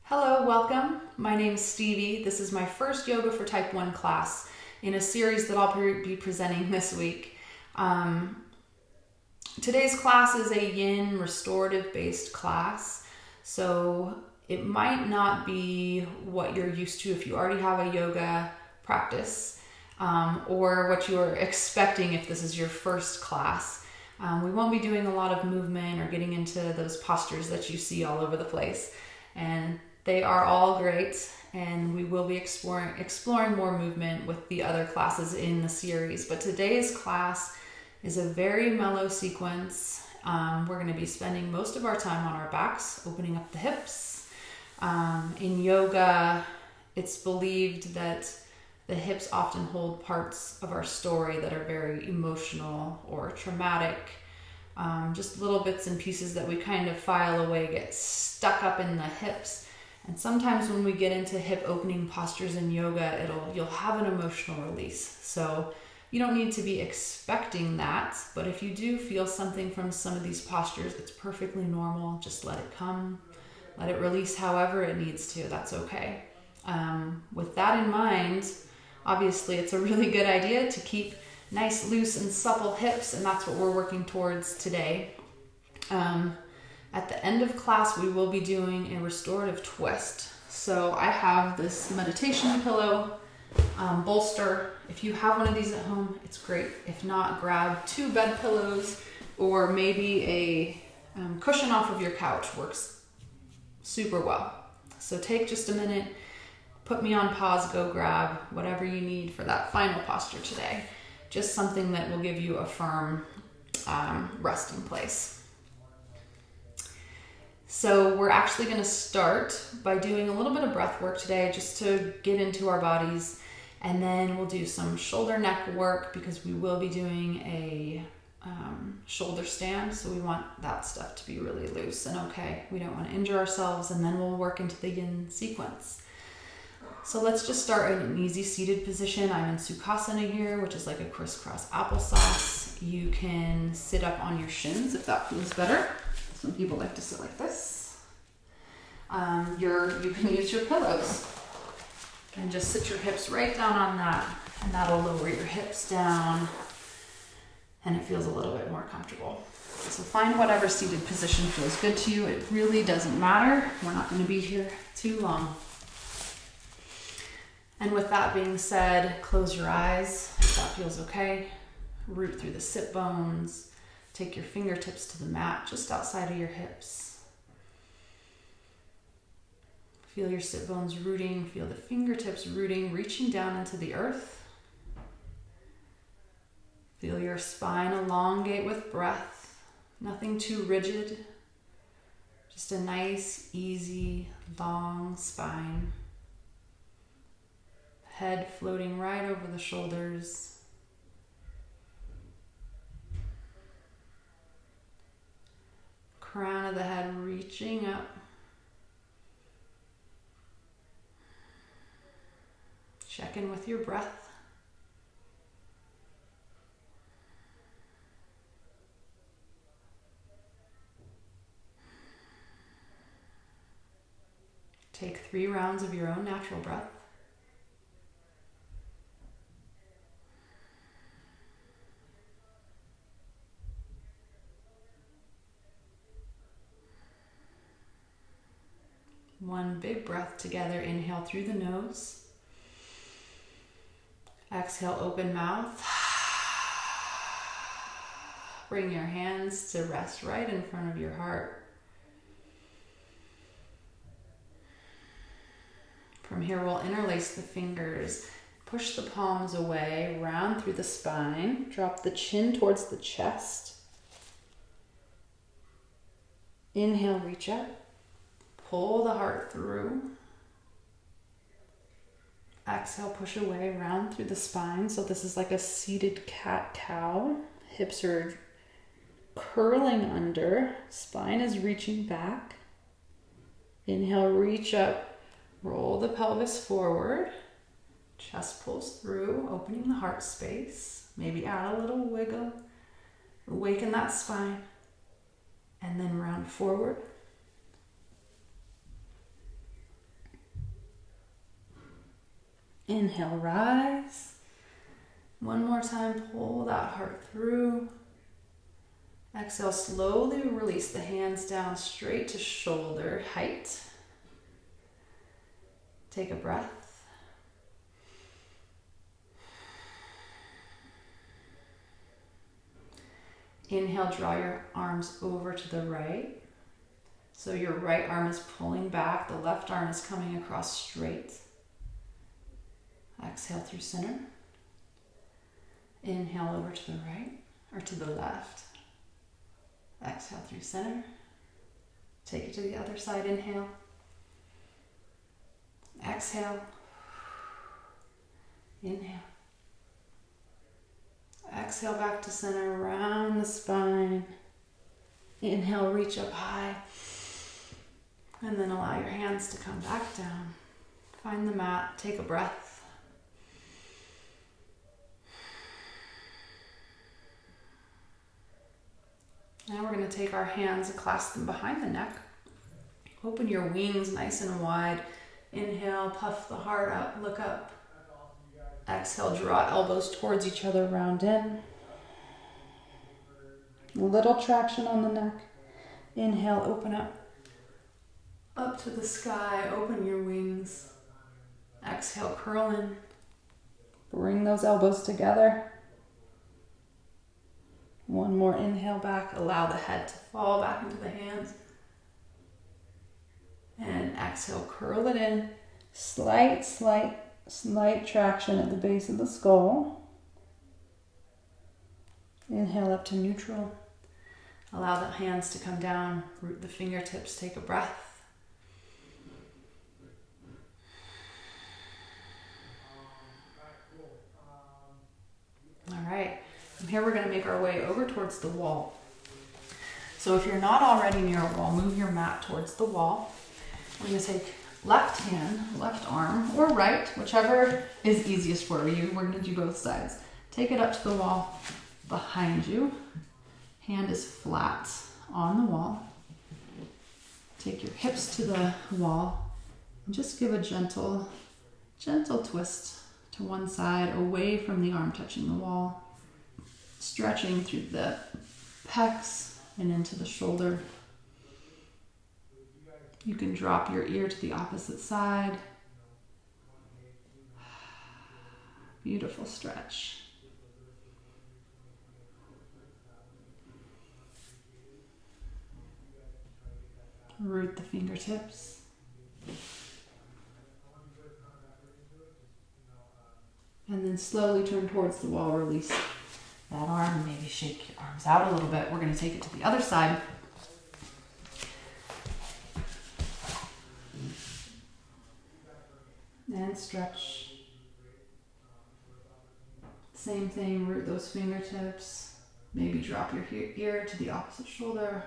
Hello, welcome. My name is Stevie. This is my first Yoga for Type 1 class in a series that I'll be presenting this week. Today's class is a yin restorative based class, so it might not be what you're used to if you already have a yoga practice, or what you're expecting if this is your first class. We won't be doing a lot of movement or getting into those postures that you see all over the place. And they are all great, and we will be exploring more movement with the other classes in the series. But today's class is a very mellow sequence. We're going to be spending most of our time on our backs, opening up the hips. In yoga, it's believed that the hips often hold parts of our story that are very emotional or traumatic. Just little bits and pieces that we kind of file away get stuck up in the hips. And sometimes when we get into hip opening postures in yoga, you'll have an emotional release. So you don't need to be expecting that, but if you do feel something from some of these postures, it's perfectly normal. Just let it come, let it release however it needs to. That's okay. With that in mind, obviously it's a really good idea to keep nice, loose, and supple hips, and that's what we're working towards today. At the end of class, we will be doing a restorative twist. So I have this meditation pillow, bolster. If you have one of these at home, it's great. If not, grab 2 bed pillows or maybe a cushion off of your couch. Works super well. So take just a minute, put me on pause, go grab whatever you need for that final posture today. Just something that will give you a firm resting place. So we're actually going to start by doing a little bit of breath work today just to get into our bodies, and then we'll do some shoulder neck work because we will be doing a shoulder stand, so we want that stuff to be really loose and okay. We don't want to injure ourselves, and then we'll work into the yin sequence. So let's just start in an easy seated position. I'm in Sukhasana here, which is like a crisscross applesauce. You can sit up on your shins if that feels better. Some people like to sit like this. You can use your pillows and just sit your hips right down on that, and that'll lower your hips down and it feels a little bit more comfortable. So find whatever seated position feels good to you. It really doesn't matter. We're not going to be here too long. And with that being said, close your eyes if that feels okay. Root through the sit bones. Take your fingertips to the mat just outside of your hips. Feel your sit bones rooting, feel the fingertips rooting, reaching down into the earth. Feel your spine elongate with breath, nothing too rigid. Just a nice, easy, long spine. Head floating right over the shoulders. Crown of the head reaching up. Check in with your breath. Take 3 rounds of your own natural breath. One big breath together. Inhale through the nose. Exhale, open mouth. Bring your hands to rest right in front of your heart. From here, we'll interlace the fingers. Push the palms away, round through the spine. Drop the chin towards the chest. Inhale, reach up. Pull the heart through. Exhale, push away, round through the spine. So this is like a seated cat-cow. Hips are curling under. Spine is reaching back. Inhale, reach up. Roll the pelvis forward. Chest pulls through, opening the heart space. Maybe add a little wiggle. Awaken that spine. And then round forward. Inhale, rise. One more time, pull that heart through. Exhale, slowly release the hands down straight to shoulder height. Take a breath. Inhale, draw your arms over to the right. So your right arm is pulling back, the left arm is coming across straight. Exhale through center. Inhale over to the right or to the left. Exhale through center. Take it to the other side. Inhale. Exhale. Inhale. Exhale back to center, around the spine. Inhale, reach up high. And then allow your hands to come back down. Find the mat, take a breath. Now we're going to take our hands and clasp them behind the neck. Open your wings nice and wide. Inhale, puff the heart up, look up. Exhale, draw elbows towards each other, round in. A little traction on the neck. Inhale, open up to the sky, open your wings. Exhale, curl in. Bring those elbows together. One more inhale back, allow the head to fall back into the hands. And exhale, curl it in. Slight traction at the base of the skull. Inhale up to neutral. Allow the hands to come down, root the fingertips, take a breath. All right, from here we're going to make our way over towards the wall. So if you're not already near a wall, move your mat towards the wall. We're going to take left hand, left arm, or right, whichever is easiest for you. We're going to do both sides. Take it up to the wall behind you. Hand is flat on the wall. Take your hips to the wall and just give a gentle twist to one side, away from the arm touching the wall, stretching through the pecs and into the shoulder. You can drop your ear to the opposite side. Beautiful stretch. Root the fingertips. And then slowly turn towards the wall, release that arm, and maybe shake your arms out a little bit. We're going to take it to the other side. And stretch. Same thing, root those fingertips. Maybe drop your ear to the opposite shoulder.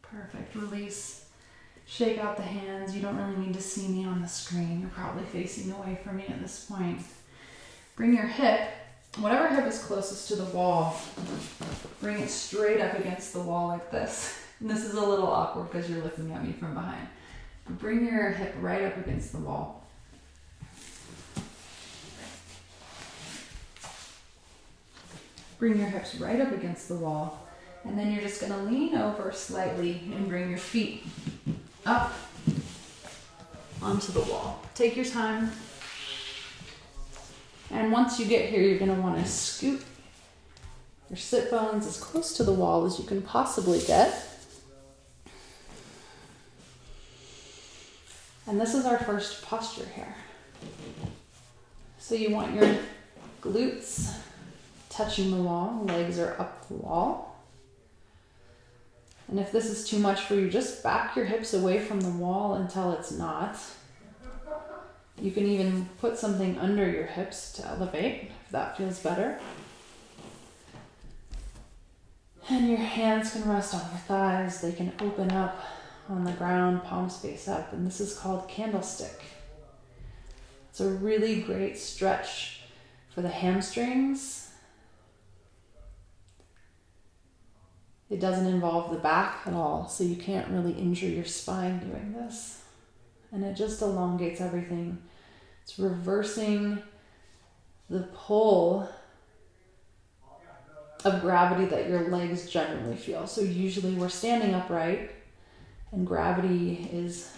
Perfect. Release. Shake out the hands. You don't really need to see me on the screen. You're probably facing away from me at this point. Bring your hip, whatever hip is closest to the wall, bring it straight up against the wall like this. And this is a little awkward because you're looking at me from behind. Bring your hip right up against the wall. Bring your hips right up against the wall. And then you're just going to lean over slightly and bring your feet up onto the wall. Take your time. And once you get here, you're going to want to scoot your sit bones as close to the wall as you can possibly get. And this is our first posture here. So you want your glutes touching the wall, legs are up the wall. And if this is too much for you, just back your hips away from the wall until it's not. You can even put something under your hips to elevate, if that feels better. And your hands can rest on your thighs. They can open up on the ground, palms face up. And this is called candlestick. It's a really great stretch for the hamstrings. It doesn't involve the back at all, so you can't really injure your spine doing this. And it just elongates everything. It's reversing the pull of gravity that your legs generally feel. So usually we're standing upright and gravity is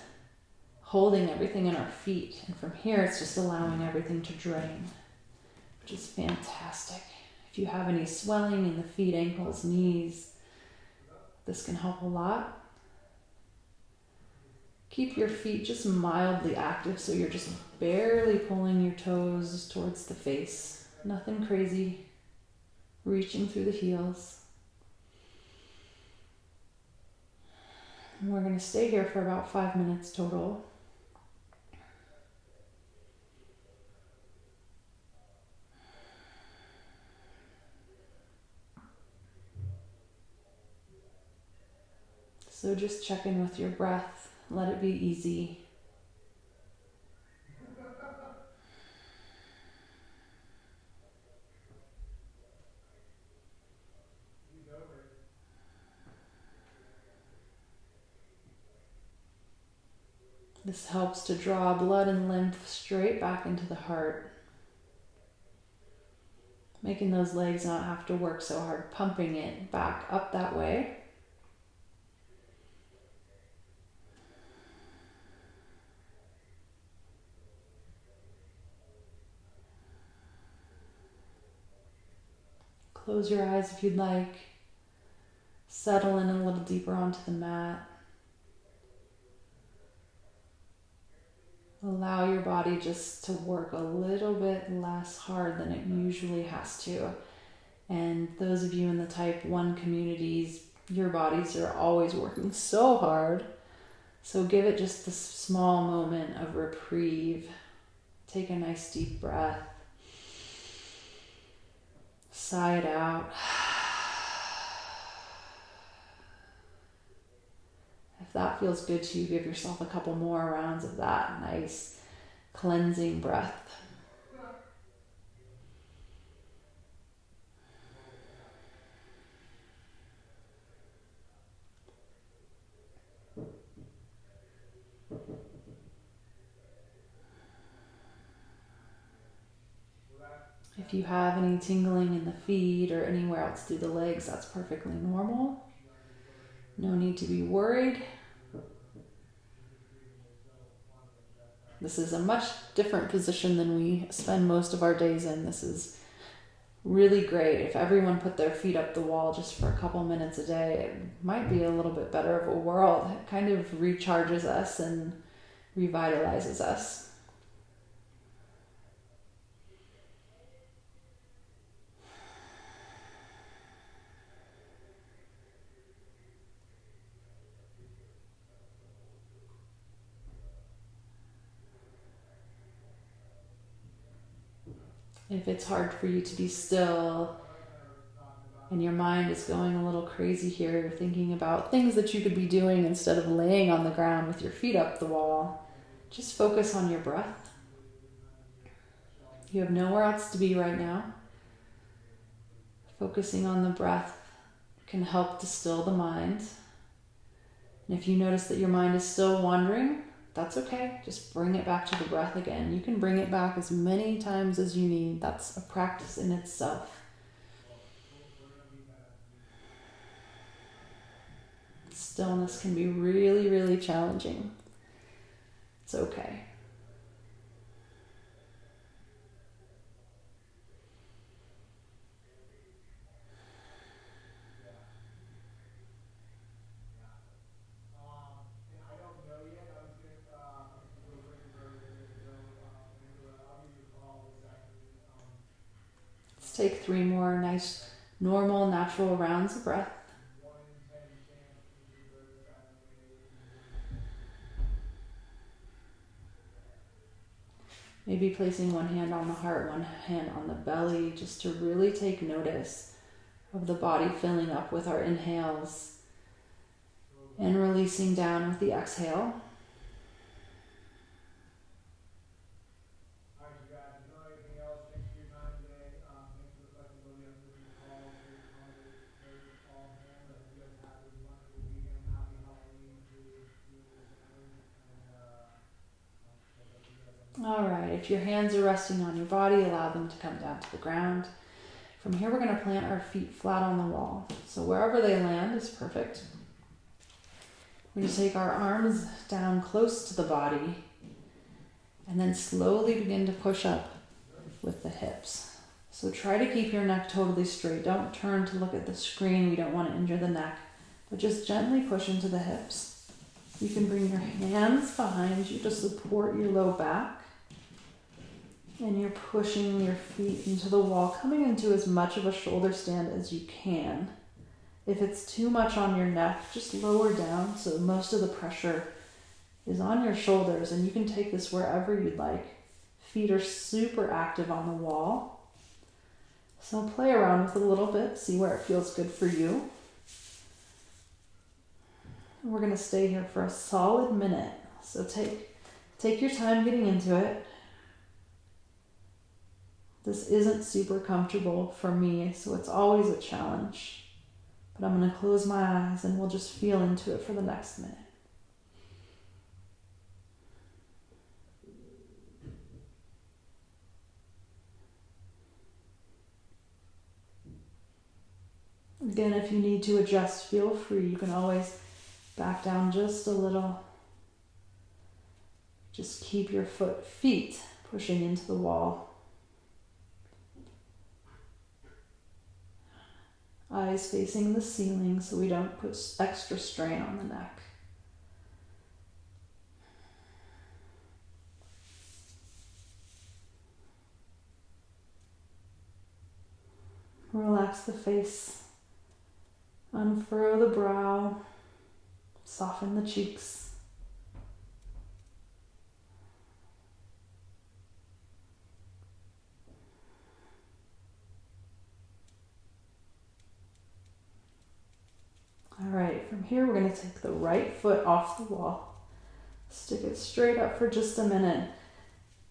holding everything in our feet. And from here, it's just allowing everything to drain, which is fantastic. If you have any swelling in the feet, ankles, knees, this can help a lot. Keep your feet just mildly active, so you're just barely pulling your toes towards the face. Nothing crazy. Reaching through the heels. And we're going to stay here for about 5 minutes total. So just check in with your breath. Let it be easy. This helps to draw blood and lymph straight back into the heart, making those legs not have to work so hard, pumping it back up that way. Close your eyes if you'd like. Settle in a little deeper onto the mat. Allow your body just to work a little bit less hard than it usually has to. And those of you in the type 1 communities, your bodies are always working so hard. So give it just this small moment of reprieve. Take a nice deep breath. Sigh it out. If that feels good to you, give yourself a couple more rounds of that nice cleansing breath. If you have any tingling in the feet or anywhere else through the legs, that's perfectly normal. No need to be worried. This is a much different position than we spend most of our days in. This is really great. If everyone put their feet up the wall just for a couple minutes a day, it might be a little bit better of a world. It kind of recharges us and revitalizes us. If it's hard for you to be still and your mind is going a little crazy here, you're thinking about things that you could be doing instead of laying on the ground with your feet up the wall, just focus on your breath. You have nowhere else to be right now. Focusing on the breath can help to still the mind. And if you notice that your mind is still wandering, that's okay. Just bring it back to the breath again. You can bring it back as many times as you need. That's a practice in itself. Stillness can be really, really challenging. It's okay. Let's take 3 more nice, normal, natural rounds of breath. Maybe placing one hand on the heart, one hand on the belly, just to really take notice of the body filling up with our inhales and releasing down with the exhale. All right, if your hands are resting on your body, allow them to come down to the ground. From here, we're going to plant our feet flat on the wall. So wherever they land is perfect. We're going to take our arms down close to the body and then slowly begin to push up with the hips. So try to keep your neck totally straight. Don't turn to look at the screen. We don't want to injure the neck, but just gently push into the hips. You can bring your hands behind you to support your low back. And you're pushing your feet into the wall, coming into as much of a shoulder stand as you can. If it's too much on your neck, just lower down so most of the pressure is on your shoulders, and you can take this wherever you'd like. Feet are super active on the wall. So play around with it a little bit, see where it feels good for you. And we're going to stay here for a solid minute. So take your time getting into it. This isn't super comfortable for me, so it's always a challenge. But I'm going to close my eyes and we'll just feel into it for the next minute. Again, if you need to adjust, feel free. You can always back down just a little. Just keep your feet pushing into the wall. Eyes facing the ceiling so we don't put extra strain on the neck. Relax the face. Unfurrow the brow. Soften the cheeks. All right, from here we're going to take the right foot off the wall, stick it straight up for just a minute,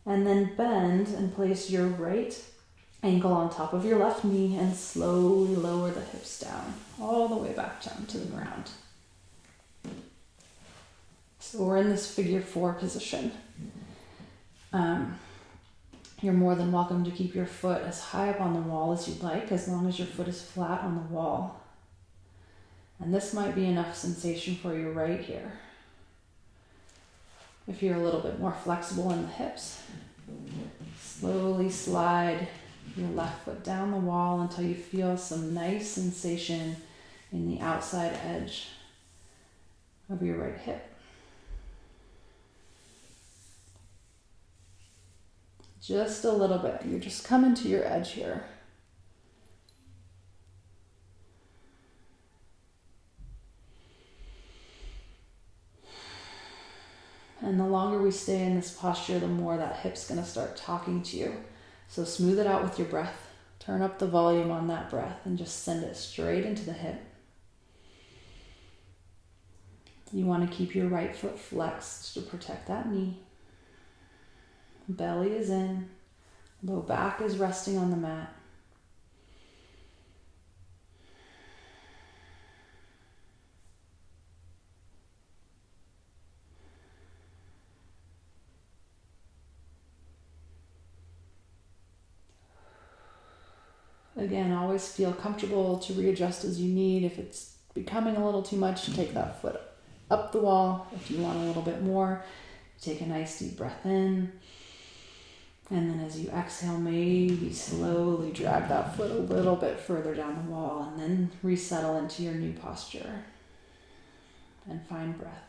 and then bend and place your right ankle on top of your left knee and slowly lower the hips down, all the way back down to the ground. So we're in this figure 4 position. You're more than welcome to keep your foot as high up on the wall as you'd like, as long as your foot is flat on the wall. And this might be enough sensation for you right here. If you're a little bit more flexible in the hips, slowly slide your left foot down the wall until you feel some nice sensation in the outside edge of your right hip. Just a little bit. You're just coming to your edge here. And the longer we stay in this posture, the more that hip's going to start talking to you. So smooth it out with your breath. Turn up the volume on that breath and just send it straight into the hip. You want to keep your right foot flexed to protect that knee. Belly is in. Low back is resting on the mat. Again, always feel comfortable to readjust as you need. If it's becoming a little too much, take that foot up the wall. If you want a little bit more, take a nice deep breath in. And then as you exhale, maybe slowly drag that foot a little bit further down the wall and then resettle into your new posture and find breath.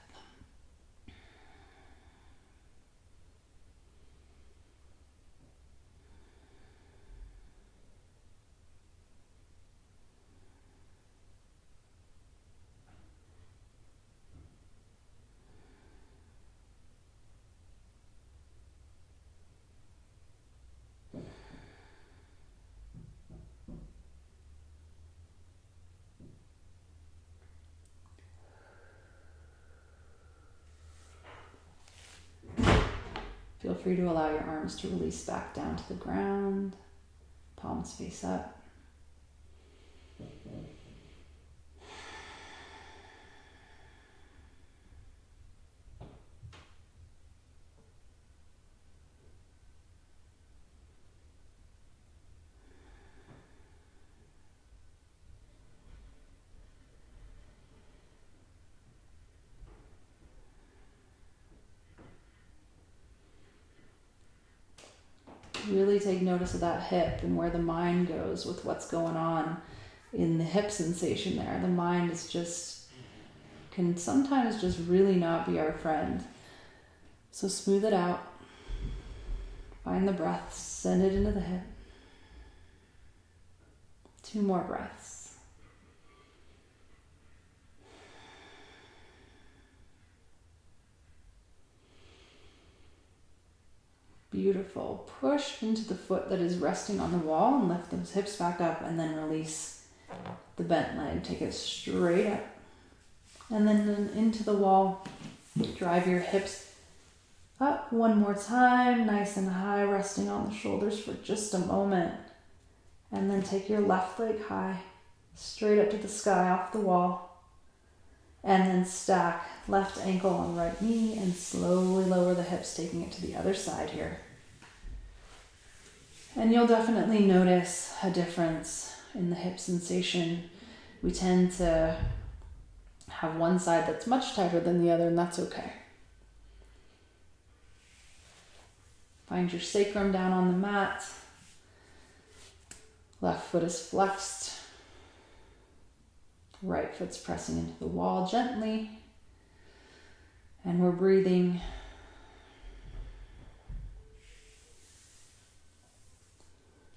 Feel free to allow your arms to release back down to the ground, palms face up. Really take notice of that hip and where the mind goes with what's going on in the hip sensation there. The mind is can sometimes just really not be our friend. So smooth it out. Find the breath, send it into the hip. 2 more breaths. Beautiful. Push into the foot that is resting on the wall and lift those hips back up, and then release the bent leg. Take it straight up. And then into the wall. Drive your hips up one more time, nice and high, resting on the shoulders for just a moment. And then take your left leg high, straight up to the sky off the wall. And then stack left ankle on right knee and slowly lower the hips, taking it to the other side here. And you'll definitely notice a difference in the hip sensation. We tend to have one side that's much tighter than the other, and that's okay. Find your sacrum down on the mat. Left foot is flexed. Right foot's pressing into the wall gently. And we're breathing.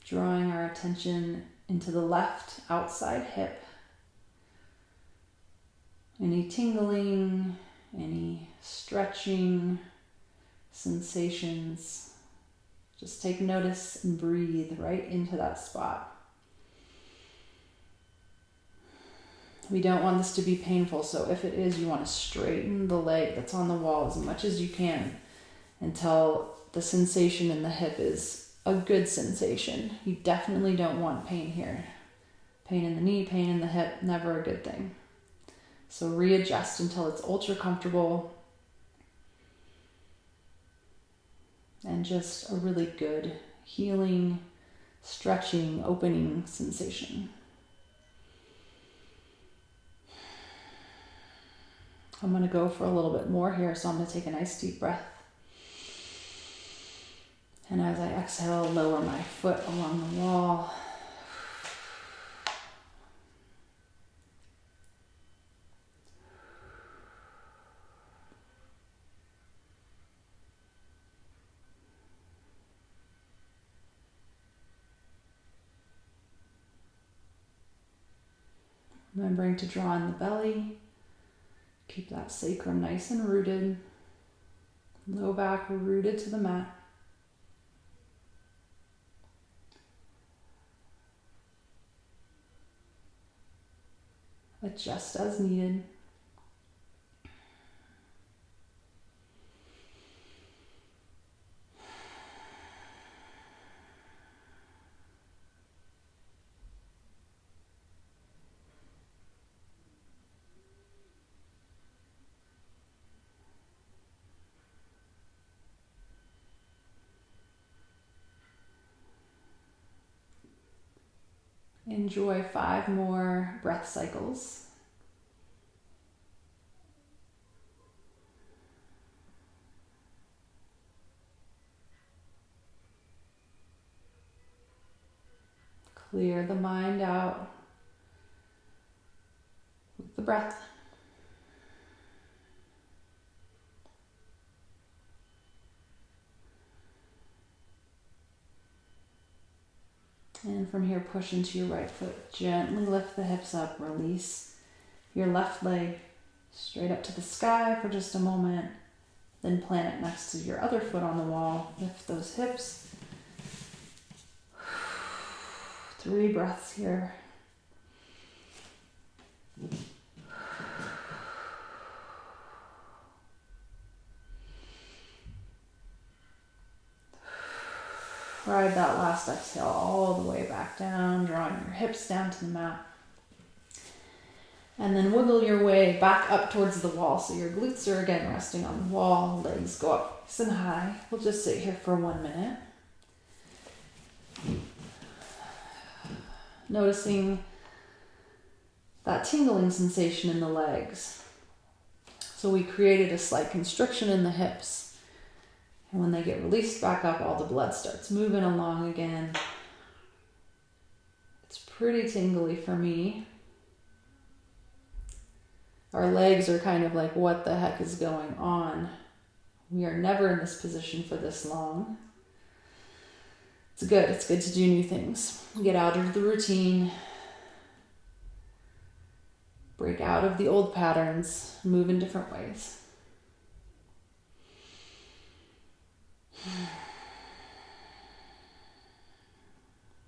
Drawing our attention into the left outside hip. Any tingling, any stretching sensations. Just take notice and breathe right into that spot. We don't want this to be painful, so if it is, you want to straighten the leg that's on the wall as much as you can until the sensation in the hip is a good sensation. You definitely don't want pain here. Pain in the knee, pain in the hip, never a good thing. So readjust until it's ultra comfortable and just a really good healing, stretching, opening sensation. I'm going to go for a little bit more here, so I'm going to take a nice deep breath. And as I exhale, lower my foot along the wall. Remembering to draw in the belly. Keep that sacrum nice and rooted. Low back rooted to the mat. Adjust as needed. Enjoy 5 more breath cycles. Clear the mind out with the breath. And from here, push into your right foot. Gently lift the hips up. Release your left leg straight up to the sky for just a moment. Then plant it next to your other foot on the wall. Lift those hips. 3 breaths here. Ride that last exhale all the way back down, drawing your hips down to the mat. And then wiggle your way back up towards the wall. So your glutes are again resting on the wall, legs go up nice and high. We'll just sit here for 1 minute. Noticing that tingling sensation in the legs. So we created a slight constriction in the hips. And when they get released back up, all the blood starts moving along again. It's pretty tingly for me. Our legs are kind of like, what the heck is going on? We are never in this position for this long. It's good. It's good to do new things. Get out of the routine. Break out of the old patterns. Move in different ways.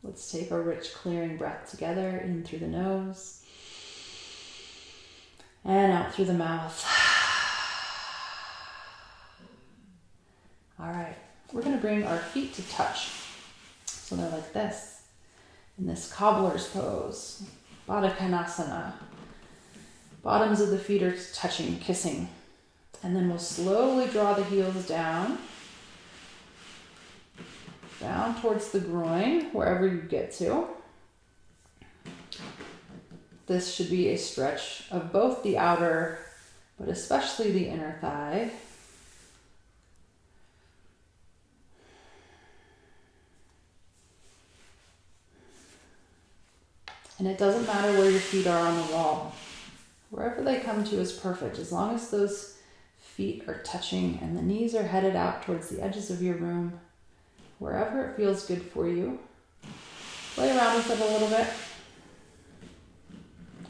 Let's take a rich clearing breath together, in through the nose and out through the mouth. All right, we're going to bring our feet to touch. So they're like this, in this cobbler's pose, Baddha Konasana. Bottoms of the feet are touching, kissing. And then we'll slowly draw the heels down towards the groin, wherever you get to. This should be a stretch of both the outer, but especially the inner thigh. And it doesn't matter where your feet are on the wall. Wherever they come to is perfect, as long as those feet are touching and the knees are headed out towards the edges of your room. Wherever it feels good for you. Play around with it a little bit.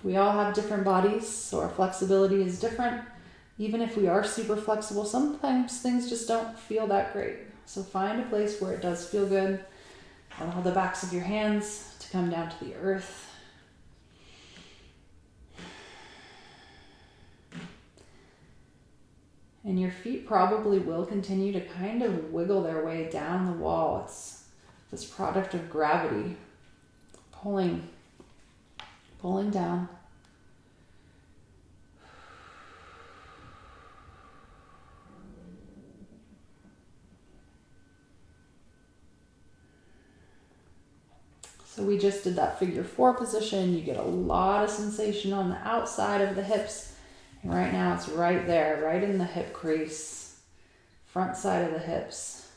We all have different bodies, so our flexibility is different. Even if we are super flexible, sometimes things just don't feel that great. So find a place where it does feel good. Allow the backs of your hands to come down to the earth. And your feet probably will continue to kind of wiggle their way down the wall. It's this product of gravity, pulling down. So we just did that figure 4 position. You get a lot of sensation on the outside of the hips. And right now it's right there, right in the hip crease, front side of the hips.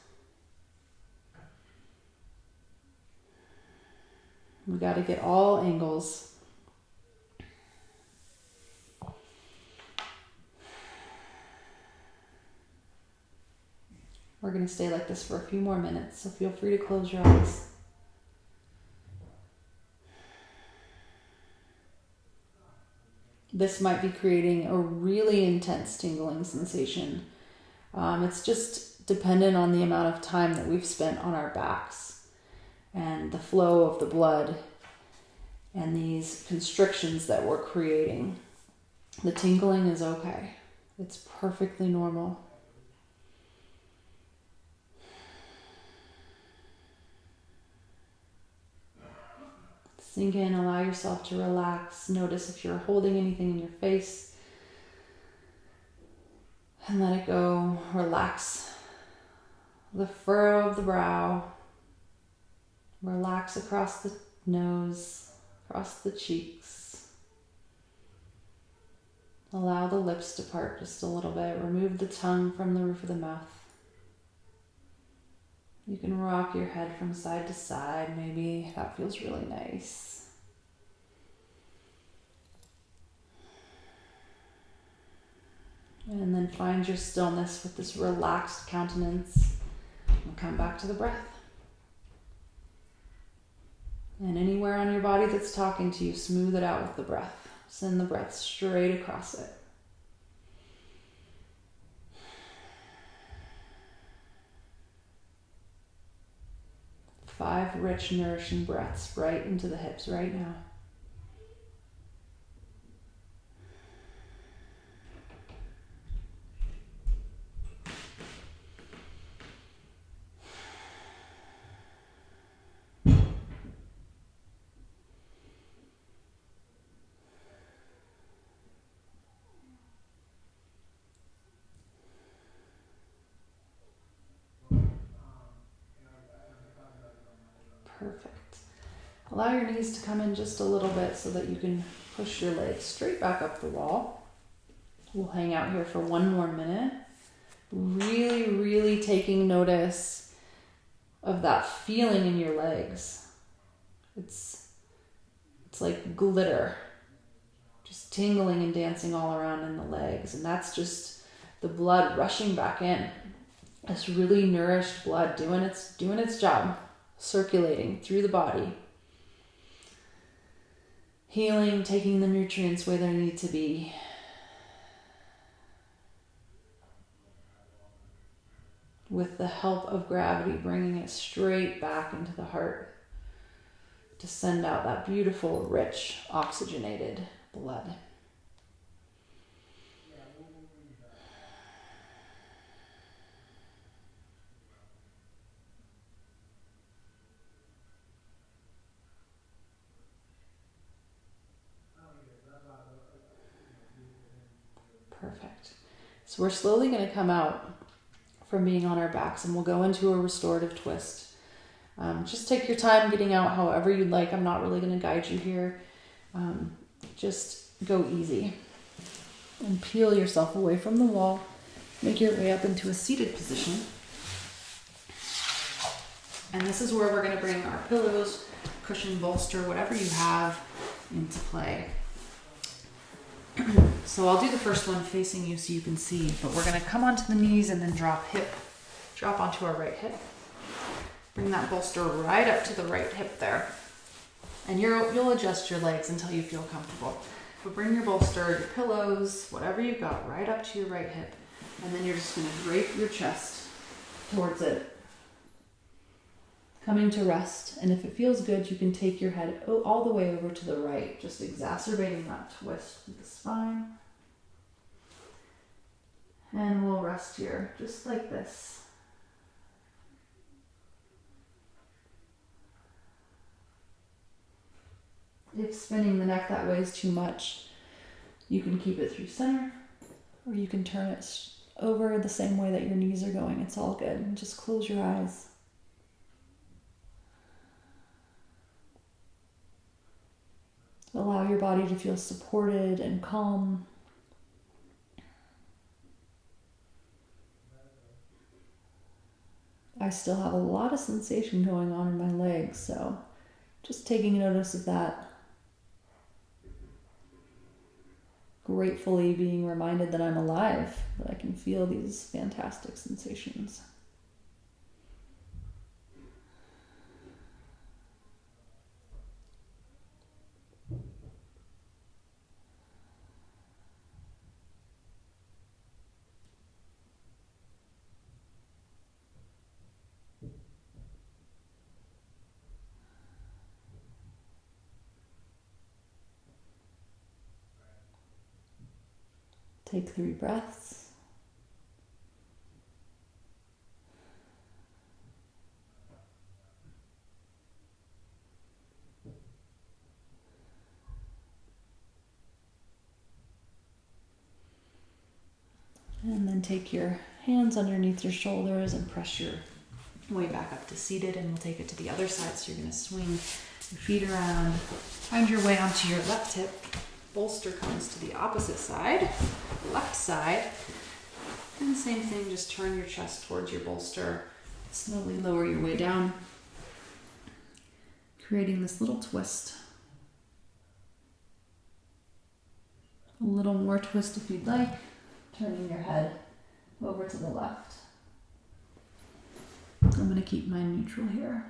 We got to get all angles. We're going to stay like this for a few more minutes, so feel free to close your eyes. This might be creating a really intense tingling sensation. It's just dependent on the amount of time that we've spent on our backs and the flow of the blood and these constrictions that we're creating. The tingling is okay. It's perfectly normal. Sink in, allow yourself to relax. Notice if you're holding anything in your face. And let it go. Relax the furrow of the brow. Relax across the nose, across the cheeks. Allow the lips to part just a little bit. Remove the tongue from the roof of the mouth. You can rock your head from side to side. Maybe that feels really nice. And then find your stillness with this relaxed countenance. And come back to the breath. And anywhere on your body that's talking to you, smooth it out with the breath. Send the breath straight across it. Five rich, nourishing breaths right into the hips right now. Perfect. Allow your knees to come in just a little bit so that you can push your legs straight back up the wall. We'll hang out here for one more minute. Really, really taking notice of that feeling in your legs. It's like glitter, just tingling and dancing all around in the legs. And that's just the blood rushing back in. This really nourished blood doing its job, circulating through the body. Healing, taking the nutrients where they need to be. With the help of gravity, bringing it straight back into the heart to send out that beautiful, rich, oxygenated blood. Perfect. So we're slowly going to come out from being on our backs and we'll go into a restorative twist. Just take your time getting out however you'd like. I'm not really going to guide you here. Just go easy and peel yourself away from the wall. Make your way up into a seated position. And this is where we're going to bring our pillows, cushion, bolster, whatever you have into play. So I'll do the first one facing you so you can see, but we're going to come onto the knees and then drop onto our right hip. Bring that bolster right up to the right hip there. And you'll adjust your legs until you feel comfortable. But bring your bolster, your pillows, whatever you've got, right up to your right hip. And then you're just going to drape your chest towards it. Coming to rest. And if it feels good, you can take your head all the way over to the right, just exacerbating that twist with the spine. And we'll rest here, just like this. If spinning the neck that way is too much, you can keep it through center, or you can turn it over the same way that your knees are going. It's all good. And just close your eyes. Allow your body to feel supported and calm. I still have a lot of sensation going on in my legs, so just taking notice of that. Gratefully being reminded that I'm alive, that I can feel these fantastic sensations. Take 3 breaths. And then take your hands underneath your shoulders and press your way back up to seated, and we'll take it to the other side. So you're going to swing your feet around, find your way onto your left hip. Bolster comes to the opposite side, left side. And same thing, just turn your chest towards your bolster. Slowly lower your way down, creating this little twist. A little more twist if you'd like, turning your head over to the left. I'm going to keep mine neutral here.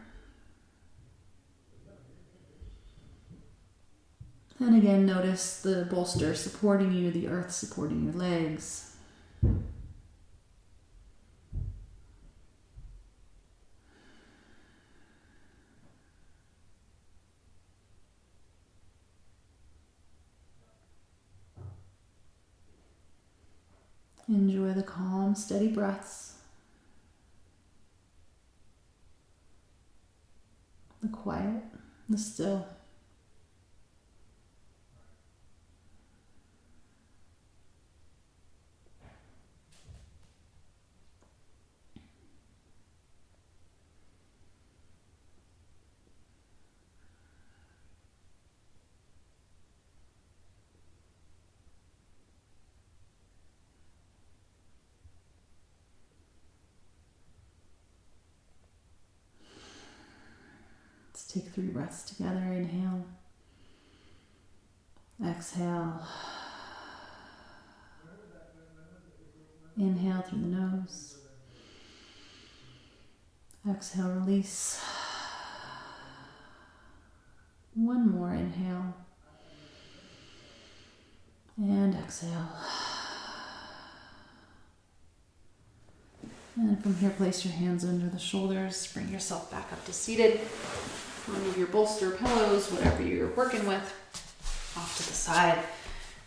And again, notice the bolster supporting you, the earth supporting your legs. Enjoy the calm, steady breaths. The quiet, the still. take 3 breaths together. Inhale. Exhale. Inhale through the nose. Exhale, release. One more inhale. And exhale. And from here, place your hands under the shoulders. Bring yourself back up to seated. Move your bolster, pillows, whatever you're working with, off to the side.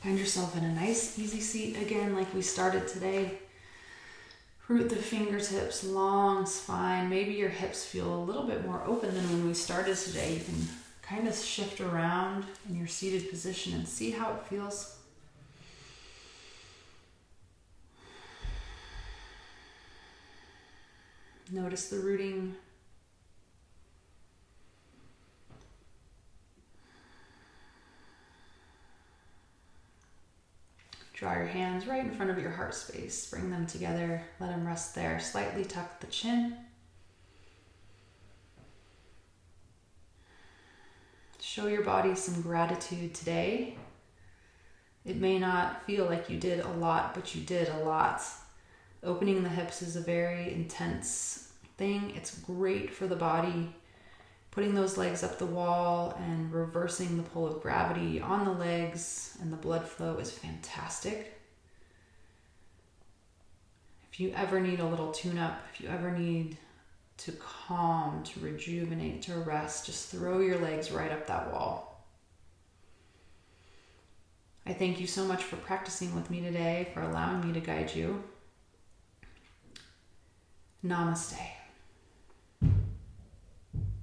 Find yourself in a nice, easy seat again, like we started today. Root the fingertips, long spine. Maybe your hips feel a little bit more open than when we started today. You can kind of shift around in your seated position and see how it feels. Notice the rooting. Draw your hands right in front of your heart space. Bring them together. Let them rest there. Slightly tuck the chin. Show your body some gratitude today. It may not feel like you did a lot, but you did a lot. Opening the hips is a very intense thing. It's great for the body. Putting those legs up the wall and reversing the pull of gravity on the legs and the blood flow is fantastic. If you ever need a little tune-up, if you ever need to calm, to rejuvenate, to rest, just throw your legs right up that wall. I thank you so much for practicing with me today, for allowing me to guide you. Namaste.